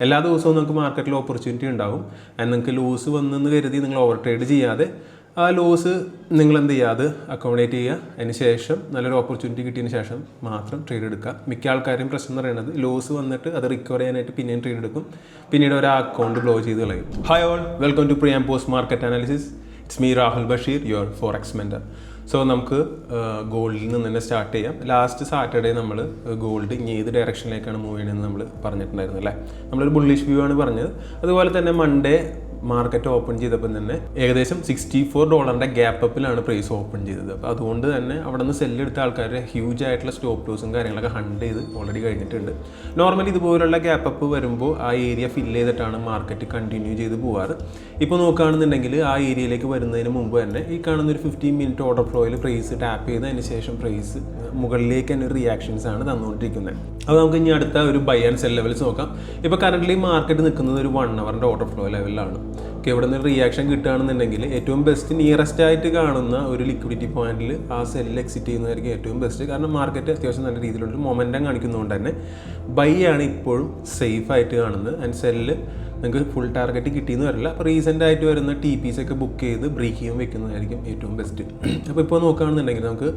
എല്ലാ ദിവസവും നിങ്ങൾക്ക് മാർക്കറ്റിൽ ഓപ്പർച്യൂണിറ്റി ഉണ്ടാകും. ആൻഡ് നിങ്ങൾക്ക് ലോസ് വന്നെന്ന് കരുതി നിങ്ങൾ ഓവർ ട്രേഡ് ചെയ്യാതെ ആ ലോസ് നിങ്ങൾ എന്ത് ചെയ്യുക, അത് അക്കോമഡേറ്റ് ചെയ്യുക. അതിന് ശേഷം നല്ലൊരു ഓപ്പർച്യൂണിറ്റി കിട്ടിയതിന് ശേഷം മാത്രം ട്രേഡ് എടുക്കുക. മിക്ക ആൾക്കാരും പ്രശ്നം എന്ന് പറയുന്നത് ലോസ് വന്നിട്ട് അത് റിക്കവർ ചെയ്യാനായിട്ട് പിന്നെയും ട്രേഡ് എടുക്കും, പിന്നീട് ഒരു അക്കൗണ്ട് ബ്ലോ ചെയ്ത് കളയും. Hi all, welcome to pre and post market analysis. It's me Rahul Basheer, your forex mentor. So നമുക്ക് ഗോൾഡിൽ നിന്ന് തന്നെ സ്റ്റാർട്ട് ചെയ്യാം. ലാസ്റ്റ് സാറ്റർഡേ നമ്മൾ ഗോൾഡ് ഇനി ഏത് ഡയറക്ഷനിലേക്കാണ് മൂവ് ചെയ്യണമെന്ന് നമ്മൾ പറഞ്ഞിട്ടുണ്ടായിരുന്നു അല്ലേ. നമ്മളൊരു ബുള്ളിഷ് വ്യൂ ആണ് പറഞ്ഞത്. അതുപോലെ തന്നെ മൺഡേ മാർക്കറ്റ് ഓപ്പൺ ചെയ്തപ്പോൾ തന്നെ ഏകദേശം $64 ഗ്യാപ്പ് അപ്പിലാണ് പ്രൈസ് ഓപ്പൺ ചെയ്തത്. അപ്പോൾ അതുകൊണ്ട് തന്നെ അവിടെ നിന്ന് സെല്ലെടുത്ത ആൾക്കാരുടെ ഹ്യൂജ് ആയിട്ടുള്ള സ്റ്റോപ്പ് ലോസും കാര്യങ്ങളൊക്കെ ഹണ്ട് ചെയ്ത് ഓൾറെഡി കഴിഞ്ഞിട്ടുണ്ട്. നോർമലി ഇതുപോലുള്ള ഗ്യാപ്പ് അപ്പ് വരുമ്പോൾ ആ ഏരിയ ഫില്ല് ചെയ്തിട്ടാണ് മാർക്കറ്റ് കണ്ടിന്യൂ ചെയ്ത് പോവാറ്. ഇപ്പോൾ നോക്കുകയാണെന്നുണ്ടെങ്കിൽ ആ ഏരിയയിലേക്ക് വരുന്നതിന് മുമ്പ് തന്നെ ഈ കാണുന്ന ഒരു 15 മിനിറ്റ് ഓർഡർ ഫ്ലോയിൽ പ്രൈസ് ടാപ്പ് ചെയ്തതിന് ശേഷം പ്രൈസ് മുകളിലേക്ക് തന്നെ റിയാക്ഷൻസ് ആണ് തന്നുകൊണ്ടിരിക്കുന്നത്. അപ്പോൾ നമുക്ക് ഇനി അടുത്ത ഒരു ബൈ ആൻഡ് സെൽ ലെവൽസ് നോക്കാം. ഇപ്പോൾ കറൻ്റ്ലി മാർക്കറ്റ് നിൽക്കുന്നത് ഒരു 1 hour ഓർഡർ ഫ്ലോ ലെവലിലാണ്. ഓക്കെ, ഇവിടെ നിന്ന് റിയാക്ഷൻ കിട്ടുകയാണെന്നുണ്ടെങ്കിൽ ഏറ്റവും ബെസ്റ്റ് നിയറസ്റ്റ് ആയിട്ട് കാണുന്ന ഒരു ലിക്വിഡിറ്റി പോയിന്റിൽ ആ സെല്ലിൽ എക്സിറ്റ് ചെയ്യുന്നതായിരിക്കും ഏറ്റവും ബെസ്റ്റ്. കാരണം മാർക്കറ്റ് അത്യാവശ്യം നല്ല രീതിയിലുള്ളൊരു മൊമെൻറ്റം കാണിക്കുന്നതുകൊണ്ട് തന്നെ ബൈ ആണ് ഇപ്പോഴും സേഫ് ആയിട്ട് കാണുന്നത്. ആൻഡ് സെല്ല് നിങ്ങൾക്ക് ഫുൾ ടാർഗറ്റ് കിട്ടിയെന്ന് വരില്ല. അപ്പോൾ റീസെൻ്റ് ആയിട്ട് വരുന്ന TPs ഒക്കെ ബുക്ക് ചെയ്ത് ബ്രേക്ക് ചെയ്യാൻ വെക്കുന്നതായിരിക്കും ഏറ്റവും ബെസ്റ്റ്. അപ്പോൾ ഇപ്പോൾ നോക്കുകയാണെന്നുണ്ടെങ്കിൽ നമുക്ക്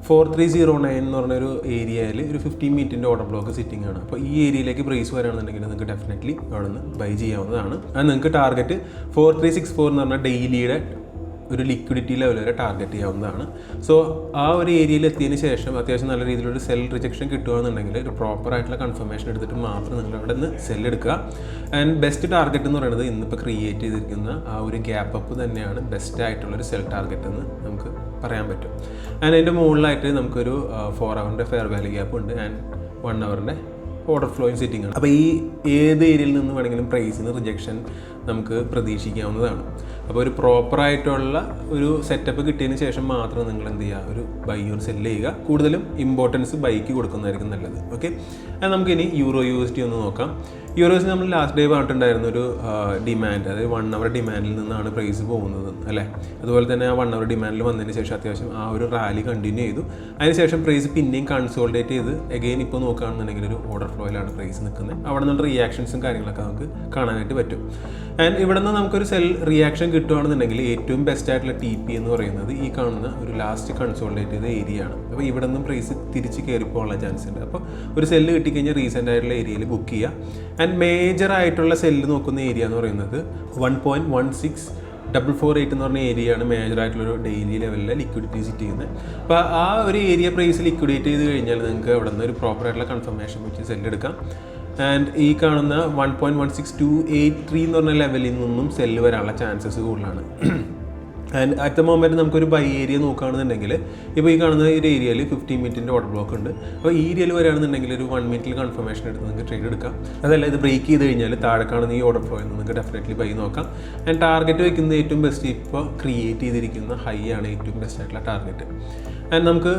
4309 എന്ന് പറഞ്ഞൊരു ഏരിയയിൽ ഒരു 15 മിനിറ്റിൻ്റെ ഓർഡർ ബ്ലോക്ക് സിറ്റിംഗ് ആണ്. അപ്പോൾ ഈ ഏരിയയിലേക്ക് പ്രൈസ് വരികയാണെന്നുണ്ടെങ്കിൽ നിങ്ങൾക്ക് ഡെഫിനറ്റ്ലി അവിടെ നിന്ന് ബൈ ചെയ്യാവുന്നതാണ്. അത് നിങ്ങൾക്ക് ടാർഗറ്റ് 4364 എന്ന് പറഞ്ഞാൽ ഡെയിലിയുടെ ഒരു ലിക്വിഡിറ്റി ലെവൽ വരെ ടാർഗറ്റ് ചെയ്യാവുന്നതാണ്. സോ ആ ഒരു ഏരിയയിൽ എത്തിയതിന് ശേഷം അത്യാവശ്യം നല്ല രീതിയിലൊരു സെൽ റിജക്ഷൻ കിട്ടുകയാണെന്നുണ്ടെങ്കിൽ ഒരു പ്രോപ്പറായിട്ടുള്ള കൺഫർമേഷൻ എടുത്തിട്ട് മാത്രം നിങ്ങൾ അവിടെ നിന്ന് സെൽ എടുക്കുക. ആൻഡ് ബെസ്റ്റ് ടാർഗറ്റ് എന്ന് പറയുന്നത് ഇന്നിപ്പോൾ ക്രിയേറ്റ് ചെയ്തിരിക്കുന്ന ആ ഒരു ഗ്യാപ്പ് അപ്പ് തന്നെയാണ് ബെസ്റ്റ് ആയിട്ടുള്ളൊരു സെൽ ടാർഗറ്റ് എന്ന് നമുക്ക് പറയാൻ പറ്റും. ആൻഡ് അതിൻ്റെ മുകളിലായിട്ട് നമുക്കൊരു 4 hour ഫെയർ വാല്യൂ ഗ്യാപ്പ് ഉണ്ട് and 1 hour order flowing sitting ആണ്. അപ്പോൾ ഈ ഏത് ഏരിയയിൽ നിന്ന് വേണമെങ്കിലും പ്രൈസിന് റിജക്ഷൻ നമുക്ക് പ്രതീക്ഷിക്കാവുന്നതാണ്. അപ്പോൾ ഒരു പ്രോപ്പറായിട്ടുള്ള ഒരു സെറ്റപ്പ് കിട്ടിയതിന് ശേഷം മാത്രം നിങ്ങൾ എന്ത് ചെയ്യുക, ഒരു ബൈ ഓർ സെല്ല് ചെയ്യുക. കൂടുതലും ഇമ്പോർട്ടൻസ് ബൈക്ക് കൊടുക്കുന്നതായിരിക്കും നല്ലത്. ഓക്കെ, അത് നമുക്കിനി യൂറോ USD ഒന്ന് നോക്കാം. യൂറോസ് നമ്മൾ ലാസ്റ്റ് ഡേ പറഞ്ഞിട്ടുണ്ടായിരുന്ന ഒരു ഡിമാൻഡ്, അതായത് 1 hour ഡിമാൻഡിൽ നിന്നാണ് പ്രൈസ് പോകുന്നത് അല്ലേ. അതുപോലെ തന്നെ ആ 1 hour ഡിമാൻഡിൽ വന്നതിന് ശേഷം അത്യാവശ്യം ആ ഒരു റാലി കണ്ടിന്യൂ ചെയ്തു. അതിനുശേഷം പ്രൈസ് പിന്നെയും കൺസോൾഡേറ്റ് ചെയ്ത് എഗെയിൻ ഇപ്പോൾ നോക്കുകയാണെന്നുണ്ടെങ്കിൽ ഒരു ഓർഡർ ഫ്ലോയിലാണ് പ്രൈസ് നിൽക്കുന്നത്. അവിടെ നിന്നുള്ള റിയാക്ഷൻസും കാര്യങ്ങളൊക്കെ നമുക്ക് കാണാനായിട്ട് പറ്റും. ആൻഡ് ഇവിടെ നിന്ന് നമുക്കൊരു സെൽ റിയാക്ഷൻ കിട്ടുകയാണെന്നുണ്ടെങ്കിൽ ഏറ്റവും ബെസ്റ്റ് ആയിട്ടുള്ള TP എന്ന് പറയുന്നത് ഈ കാണുന്ന ഒരു ലാസ്റ്റ് കൺസോൾഡേറ്റ് ചെയ്ത ഏരിയ ആണ്. അപ്പോൾ ഇവിടെ നിന്നും പ്രൈസ് തിരിച്ച് കയറിപ്പോകാനുള്ള ചാൻസ് ഉണ്ട്. അപ്പോൾ ഒരു സെല്ല് കിട്ടിക്കഴിഞ്ഞാൽ റീസെൻ്റ് ആയിട്ടുള്ള ഏരിയയിൽ ബുക്ക് ചെയ്യുക. ആൻഡ് മേജർ ആയിട്ടുള്ള സെല്ല് നോക്കുന്ന ഏരിയ എന്ന് പറയുന്നത് 1.16448 എന്ന് പറഞ്ഞ ഏരിയയാണ് മേജർ ആയിട്ടുള്ളൊരു ഡെയിലി ലെവലിലെ ലിക്വിഡിറ്റി സിറ്റ് ചെയ്യുന്നത്. അപ്പോൾ ആ ഒരു ഏരിയ പ്രൈസ് ലിക്വിഡേറ്റ് ചെയ്ത് കഴിഞ്ഞാൽ നിങ്ങൾക്ക് അവിടെ നിന്ന് ഒരു പ്രോപ്പറായിട്ടുള്ള കൺഫർമേഷൻ വെച്ച് സെല്ല് എടുക്കാം. ആൻഡ് ഈ കാണുന്ന 1.16283 എന്ന് പറഞ്ഞ ലെവലിൽ നിന്നും സെല്ല് വരാനുള്ള ചാൻസസ് കൂടുതലാണ്. ആൻഡ് അറ്റ് ദ മൊമെൻറ്റ് നമുക്കൊരു ബൈ ഏരിയ നോക്കുകയാണെന്നുണ്ടെങ്കിൽ ഇപ്പോൾ ഈ കാണുന്ന ഒരു ഏരിയയിൽ 15 മിനിറ്റിൻ്റെ ഓർഡർ ബ്ലോക്ക് ഉണ്ട്. അപ്പോൾ ഈ ഏരിയയിൽ വരികയാണെന്നുണ്ടെങ്കിൽ ഒരു 1 മിനിറ്റിൽ കൺഫർമേഷൻ എടുത്ത് നിങ്ങൾക്ക് ട്രേഡ് എടുക്കാം. അതല്ല, ഇത് ബ്രേക്ക് ചെയ്ത് കഴിഞ്ഞാൽ താഴെ കാണുന്ന ഈ ഓർഡർ ഫ്ലോയിൽ നിങ്ങൾക്ക് ഡെഫിനറ്റ്ലി ബൈ നോക്കാം. ആൻഡ് ടാർഗറ്റ് വയ്ക്കുന്നത് ഏറ്റവും ബെസ്റ്റ് ഇപ്പോൾ ക്രിയേറ്റ് ചെയ്തിരിക്കുന്ന ഹൈ ആണ് ഏറ്റവും ബെസ്റ്റ് ആയിട്ടുള്ള ടാർഗറ്റ്. ആൻഡ് നമുക്ക്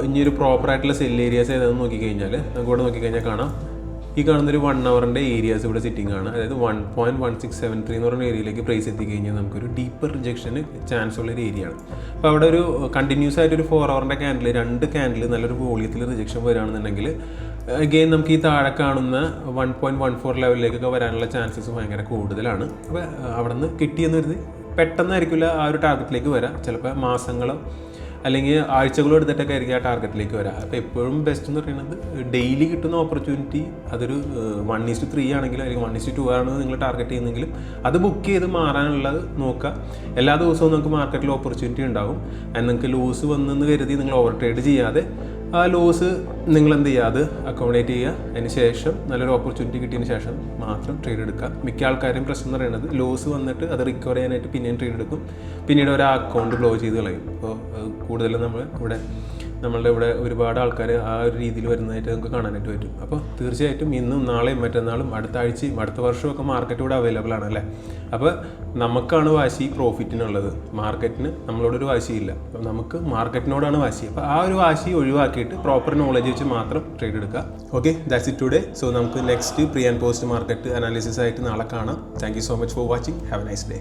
ഇനി ഒരു പ്രോപ്പറായിട്ടുള്ള സെൽ ഏരിയാസ് ഏതാണെന്ന് നോക്കിക്കഴിഞ്ഞാൽ നമുക്ക് ഇവിടെ നോക്കിക്കഴിഞ്ഞാൽ കാണാം ഈ കാണുന്നൊരു 1 hour ഏരിയാസ് ഇവിടെ സിറ്റിംഗ് ആണ്. അതായത് 1.1673 എന്ന് പറയുന്ന ഏരിയയിലേക്ക് പ്രൈസ് എത്തിക്കഴിഞ്ഞാൽ നമുക്കൊരു ഡീപ്പർ റിജക്ഷന് ചാൻസ് ഉള്ളൊരു ഏരിയ ആണ്. അപ്പോൾ അവിടെ ഒരു കണ്ടിന്യൂസ് ആയിട്ടൊരു 4 hour ക്യാൻഡിൽ 2 ക്യാൻഡിൽ നല്ലൊരു വോളിയത്തിൽ റിജക്ഷൻ വരികയാണെന്നുണ്ടെങ്കിൽ അഗെയിൻ നമുക്ക് ഈ താഴെ കാണുന്ന 1.14 ലെവലിലേക്കൊക്കെ വരാനുള്ള ചാൻസസ് ഭയങ്കര കൂടുതലാണ്. അപ്പോൾ അവിടെ നിന്ന് കിട്ടിയെന്ന് വരുന്നത് പെട്ടെന്നായിരിക്കില്ല ആ ഒരു ടാർഗറ്റിലേക്ക് വരാം. ചിലപ്പോൾ മാസങ്ങളോ അല്ലെങ്കിൽ ആഴ്ചകളോ എടുത്തിട്ടൊക്കെ ആയിരിക്കും ആ ടാർഗറ്റിലേക്ക് വരാം. അപ്പോൾ എപ്പോഴും ബെസ്റ്റ് എന്ന് പറയുന്നത് ഡെയിലി കിട്ടുന്ന ഓപ്പർച്യൂണിറ്റി അതൊരു 1:3 ആണെങ്കിലും അല്ലെങ്കിൽ 1:2 ആണെന്ന് നിങ്ങൾ ടാർഗറ്റ് ചെയ്യുന്നെങ്കിലും അത് ബുക്ക് ചെയ്ത് മാറാനുള്ളത് നോക്കുക. എല്ലാ ദിവസവും നമുക്ക് മാർക്കറ്റിൽ ഓപ്പർച്യൂണിറ്റി ഉണ്ടാകും. ആൻഡ് നിങ്ങൾക്ക് ലോസ് വന്നെന്ന് കരുതി നിങ്ങൾ ഓവർ ട്രേഡ് ചെയ്യാതെ ആ ലോസ് നിങ്ങൾ എന്ത് ചെയ്യുക, അത് അക്കോമഡേറ്റ് ചെയ്യുക. അതിന് ശേഷം നല്ലൊരു ഓപ്പർച്യൂണിറ്റി കിട്ടിയതിന് ശേഷം മാത്രം ട്രേഡ് എടുക്കുക. മിക്ക ആൾക്കാരും പ്രശ്നം എന്ന് പറയുന്നത് ലോസ് വന്നിട്ട് അത് റിക്കവർ ചെയ്യാനായിട്ട് പിന്നെയും ട്രേഡ് എടുക്കും, പിന്നീട് ഒരു അക്കൗണ്ട് ബ്ലോ ചെയ്ത് കളയും. അപ്പോൾ കൂടുതലും നമ്മളുടെ ഇവിടെ ഒരുപാട് ആൾക്കാർ ആ ഒരു രീതിയിൽ വരുന്നതായിട്ട് നമുക്ക് കാണാനായിട്ട് പറ്റും. അപ്പോൾ തീർച്ചയായിട്ടും ഇന്നും നാളെയും മറ്റന്നാളും അടുത്ത ആഴ്ചയും അടുത്ത വർഷമൊക്കെ മാർക്കറ്റ് ഇവിടെ അവൈലബിൾ ആണ് അല്ലേ. അപ്പോൾ നമുക്കാണ് വാശി പ്രോഫിറ്റിനുള്ളത്, മാർക്കറ്റിന് നമ്മളോടൊരു വാശിയില്ല. അപ്പോൾ നമുക്ക് മാർക്കറ്റിനോടാണ് വാശി. അപ്പോൾ ആ ഒരു വാശി ഒഴിവാക്കിയിട്ട് പ്രോപ്പർ നോളജ് വെച്ച് മാത്രം ട്രേഡ് എടുക്കുക. Okay, that's it today. So നമുക്ക് next pre and post market analysis ആയിട്ട് നാളെ കാണാം. Thank you so much for watching. Have a nice day.